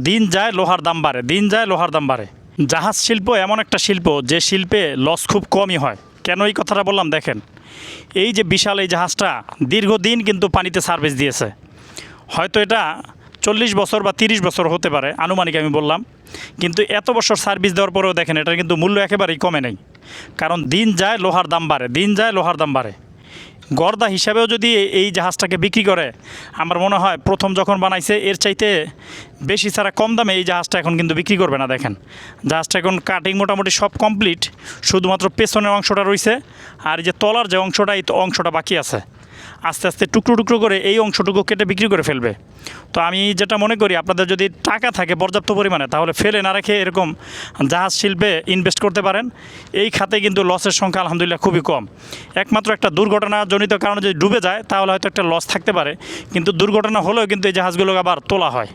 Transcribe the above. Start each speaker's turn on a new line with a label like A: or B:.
A: দিন যায় লোহার দাম বাড়ে, দিন যায় লোহার দাম বাড়ে। জাহাজ শিল্প এমন একটা শিল্প যে শিল্পে লস খুব কমই হয়। কেন এই কথাটা বললাম দেখেন, এই যে বিশাল এই জাহাজটা দীর্ঘদিন কিন্তু পানিতে সার্ভিস দিয়েছে। হয়তো এটা 40 বছর বা 30 বছর হতে পারে, আনুমানিক আমি বললাম, কিন্তু এত বছর সার্ভিস দেওয়ার পরেও দেখেন এটার কিন্তু মূল্য একেবারেই কমে নেই। কারণ দিন যায় লোহার দাম বাড়ে, দিন যায় লোহার দাম বাড়ে। গর্দা হিসাবেও যদি এই জাহাজটাকে বিক্রি করে, আমার মনে হয় প্রথম যখন বানাইছে এর চাইতে বেশি ছাড়া কম দামে এই জাহাজটা এখন কিন্তু বিক্রি করবে না। দেখেন জাহাজটা এখন কাটিং মোটামুটি সব কমপ্লিট, শুধুমাত্র পেছনের অংশটা রয়েছে, আর এই যে তলার যে অংশটা, এই অংশটা বাকি আছে। আস্তে আস্তে টুকরো টুকরো করে এই অংশটুকু কেটে বিক্রি করে ফেলবে। তো আমি যেটা মনে করি, আপনাদের যদি টাকা থাকে পর্যাপ্ত পরিমাণে, তাহলে ফেলে না রেখে এরকম জাহাজ শিল্পে ইনভেস্ট করতে পারেন। এই খাতে কিন্তু লসের সংখ্যা আলহামদুলিল্লাহ খুবই কম। একমাত্র একটা দুর্ঘটনাজনিত কারণে যদি ডুবে যায় তাহলে হয়তো একটা লস থাকতে পারে, কিন্তু দুর্ঘটনা হলেও কিন্তু এই জাহাজগুলো আবার তোলা হয়।